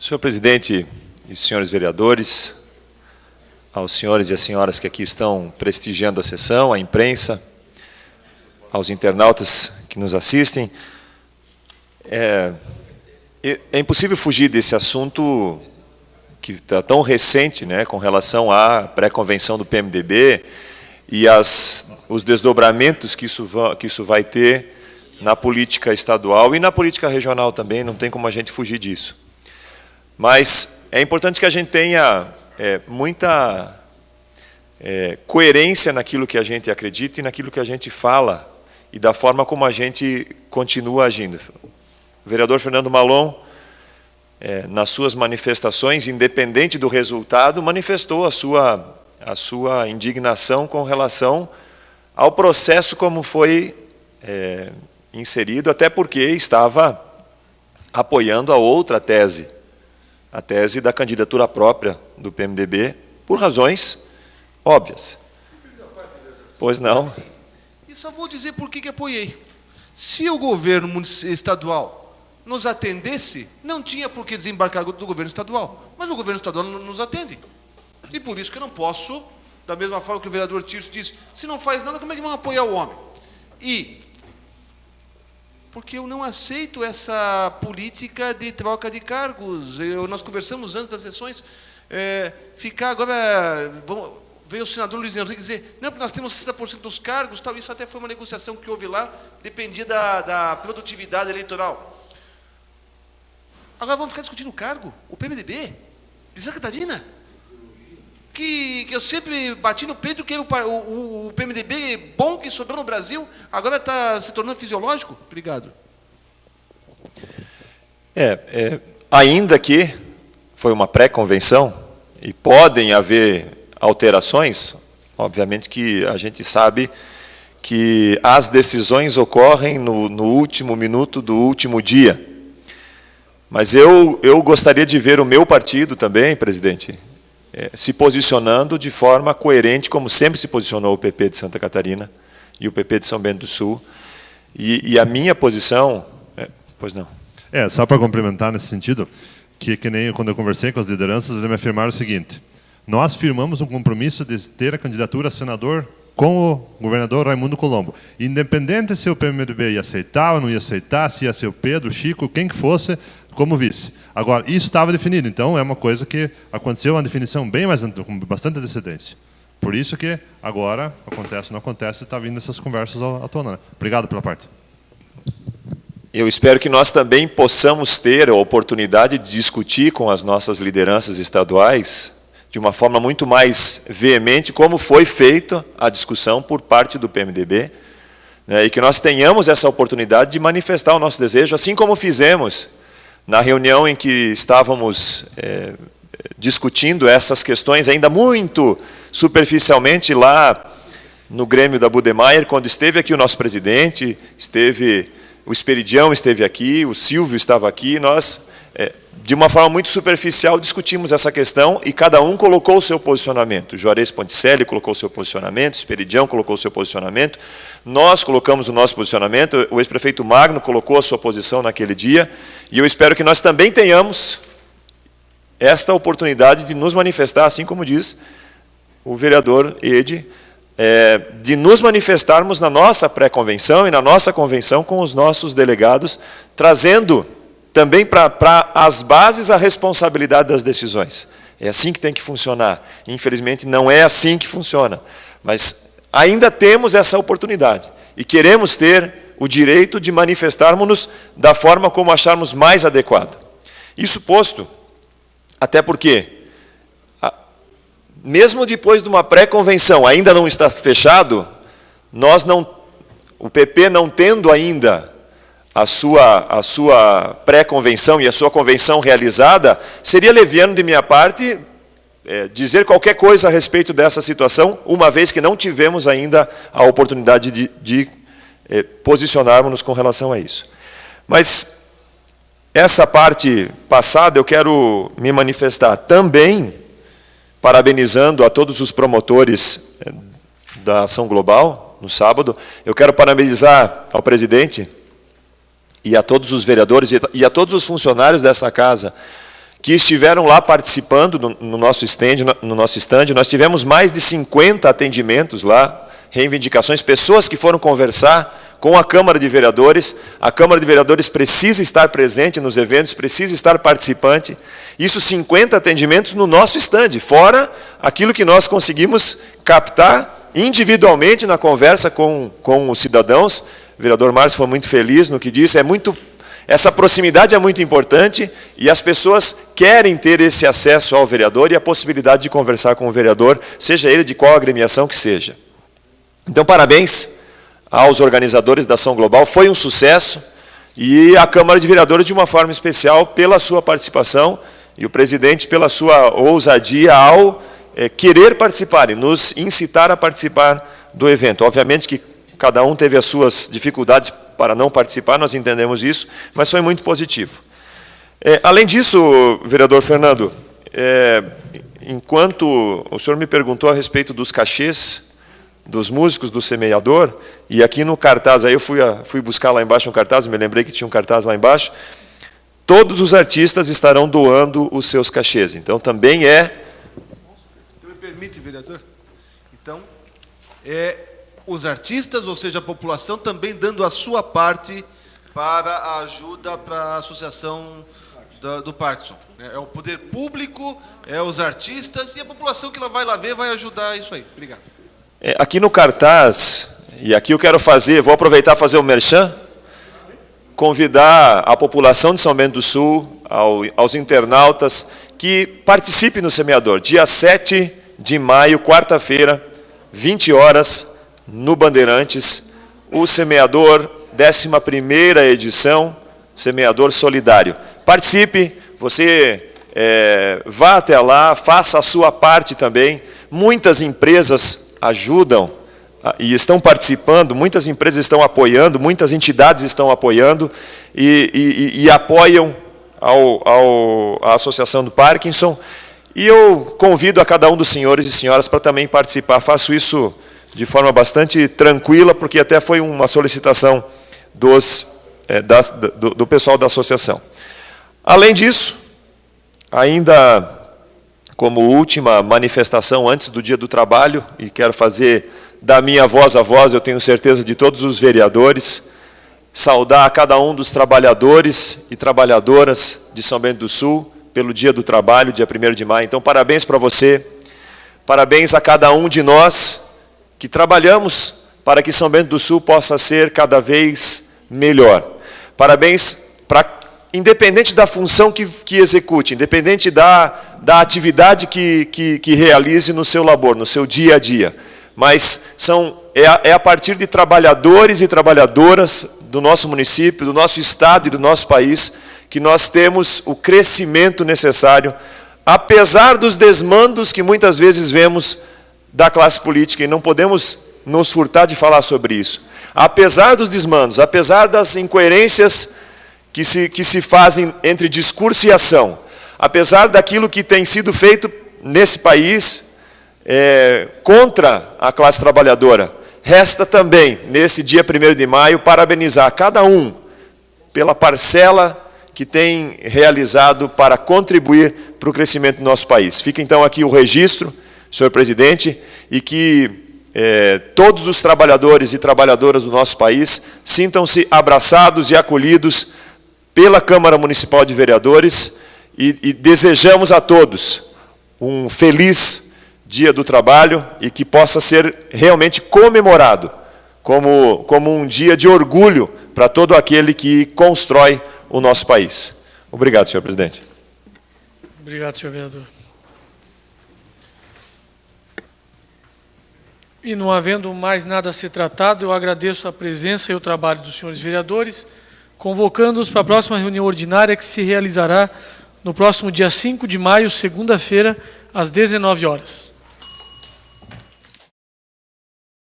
Senhor presidente e senhores vereadores, aos senhores e às senhoras que aqui estão prestigiando a sessão, à imprensa, aos internautas que nos assistem, é impossível fugir desse assunto que está tão recente, né, com relação à pré-convenção do PMDB e os desdobramentos que isso vai ter na política estadual e na política regional também, não tem como a gente fugir disso. Mas é importante que a gente tenha muita coerência naquilo que a gente acredita e naquilo que a gente fala e da forma como a gente continua agindo. O vereador Fernando Malon, nas suas manifestações, independente do resultado, manifestou a sua indignação com relação ao processo como foi inserido, até porque estava apoiando a outra tese, a tese da candidatura própria do PMDB, por razões óbvias. Pois não. E só vou dizer por que apoiei. Se o governo estadual nos atendesse, não tinha por que desembarcar do governo estadual. Mas o governo estadual não nos atende. E por isso que eu não posso, da mesma forma que o vereador Tirso disse, se não faz nada, como é que vão apoiar o homem? Porque eu não aceito essa política de troca de cargos. Nós conversamos antes das sessões, ficar agora... Veio o senador Luiz Henrique dizer, não, porque nós temos 60% dos cargos, tal. Isso até foi uma negociação que houve lá, dependia da produtividade eleitoral. Agora vamos ficar discutindo o cargo? O PMDB? De Santa Catarina? Que eu sempre bati no peito que o PMDB bom que sobrou no Brasil, agora está se tornando fisiológico? Obrigado. Ainda que foi uma pré-convenção, e podem haver alterações, obviamente que a gente sabe que as decisões ocorrem no último minuto do último dia. Mas eu gostaria de ver o meu partido também, presidente, se posicionando de forma coerente, como sempre se posicionou o PP de Santa Catarina e o PP de São Bento do Sul. E a minha posição... pois não. Só para complementar nesse sentido, que nem quando eu conversei com as lideranças, eles me afirmaram o seguinte: nós firmamos um compromisso de ter a candidatura a senador com o governador Raimundo Colombo. Independente se o PMDB ia aceitar ou não ia aceitar, se ia ser o Pedro, o Chico, quem que fosse, como vice. Agora, isso estava definido, então é uma coisa que aconteceu, uma definição bem mais, com bastante antecedência. Por isso que agora, acontece ou não acontece, está vindo essas conversas à tona. Obrigado pela parte. Eu espero que nós também possamos ter a oportunidade de discutir com as nossas lideranças estaduais de uma forma muito mais veemente, como foi feita a discussão por parte do PMDB, né, e que nós tenhamos essa oportunidade de manifestar o nosso desejo, assim como fizemos na reunião em que estávamos discutindo essas questões ainda muito superficialmente lá no Grêmio da Budemeier, quando esteve aqui o nosso presidente, o Esperidião esteve aqui, o Silvio estava aqui, nós, de uma forma muito superficial, discutimos essa questão e cada um colocou o seu posicionamento. O Juarez Ponticelli colocou o seu posicionamento, o Esperidião colocou o seu posicionamento, nós colocamos o nosso posicionamento, o ex-prefeito Magno colocou a sua posição naquele dia, e eu espero que nós também tenhamos esta oportunidade de nos manifestar, assim como diz o vereador Ede, de nos manifestarmos na nossa pré-convenção e na nossa convenção com os nossos delegados, trazendo também para as bases a responsabilidade das decisões. É assim que tem que funcionar. Infelizmente, não é assim que funciona. Mas ainda temos essa oportunidade. E queremos ter o direito de manifestarmos-nos da forma como acharmos mais adequado. Isso posto, até porque, mesmo depois de uma pré-convenção ainda não está fechado, o PP não tendo ainda a sua pré-convenção e a sua convenção realizada, seria leviano de minha parte dizer qualquer coisa a respeito dessa situação, uma vez que não tivemos ainda a oportunidade de posicionarmos-nos com relação a isso. Mas essa parte passada eu quero me manifestar também parabenizando a todos os promotores da Ação Global, no sábado. Eu quero parabenizar ao presidente e a todos os vereadores e a todos os funcionários dessa casa que estiveram lá participando no nosso stand. Nós tivemos mais de 50 atendimentos lá, reivindicações, pessoas que foram conversar com a Câmara de Vereadores. A Câmara de Vereadores precisa estar presente nos eventos, precisa estar participante. Isso 50 atendimentos no nosso stand, fora aquilo que nós conseguimos captar individualmente na conversa com os cidadãos. O vereador Márcio foi muito feliz no que disse. Essa proximidade é muito importante e as pessoas querem ter esse acesso ao vereador e a possibilidade de conversar com o vereador, seja ele de qual agremiação que seja. Então, parabéns aos organizadores da Ação Global, foi um sucesso, e a Câmara de Vereadores, de uma forma especial, pela sua participação, e o presidente pela sua ousadia ao querer participar e nos incitar a participar do evento. Obviamente que cada um teve as suas dificuldades para não participar, nós entendemos isso, mas foi muito positivo. Além disso, vereador Fernando, enquanto o senhor me perguntou a respeito dos cachês dos músicos do semeador, e aqui no cartaz, aí eu fui buscar lá embaixo um cartaz, me lembrei que tinha um cartaz lá embaixo, todos os artistas estarão doando os seus cachês. Então, também Me permite, vereador? Então, os artistas, ou seja, a população, também dando a sua parte para a ajuda para a associação do Parkinson. É o poder público, é os artistas, e a população que ela vai lá ver vai ajudar isso aí. Obrigado. Aqui no cartaz, e aqui eu quero vou aproveitar e fazer o merchan, convidar a população de São Bento do Sul, aos internautas, que participem no Semeador, dia 7 de maio, quarta-feira, 20 horas, no Bandeirantes, o Semeador, 11ª edição, Semeador Solidário. Participe, você vá até lá, faça a sua parte também. Muitas empresas ajudam e estão participando, muitas empresas estão apoiando, muitas entidades estão apoiando e apoiam a Associação do Parkinson. E eu convido a cada um dos senhores e senhoras para também participar. Faço isso de forma bastante tranquila, porque até foi uma solicitação do pessoal da associação. Além disso, ainda como última manifestação antes do Dia do Trabalho, e quero fazer da minha voz a voz, eu tenho certeza de todos os vereadores, saudar a cada um dos trabalhadores e trabalhadoras de São Bento do Sul pelo Dia do Trabalho, dia 1º de maio. Então, parabéns para você, parabéns a cada um de nós que trabalhamos para que São Bento do Sul possa ser cada vez melhor. Parabéns para, independente da função que execute, independente da atividade que realize no seu labor, no seu dia a dia, mas é a partir de trabalhadores e trabalhadoras do nosso município, do nosso estado e do nosso país, que nós temos o crescimento necessário, apesar dos desmandos que muitas vezes vemos da classe política, e não podemos nos furtar de falar sobre isso. Apesar dos desmandos, apesar das incoerências que se fazem entre discurso e ação, apesar daquilo que tem sido feito nesse país contra a classe trabalhadora, resta também, nesse dia 1º de maio, parabenizar cada um pela parcela que tem realizado para contribuir para o crescimento do nosso país. Fica então aqui o registro, senhor presidente, e que todos os trabalhadores e trabalhadoras do nosso país sintam-se abraçados e acolhidos pela Câmara Municipal de Vereadores, e desejamos a todos um feliz Dia do Trabalho e que possa ser realmente comemorado como um dia de orgulho para todo aquele que constrói o nosso país. Obrigado, senhor presidente. Obrigado, senhor vereador. E não havendo mais nada a ser tratado, eu agradeço a presença e o trabalho dos senhores vereadores, convocando-os para a próxima reunião ordinária, que se realizará no próximo dia 5 de maio, segunda-feira, às 19 horas.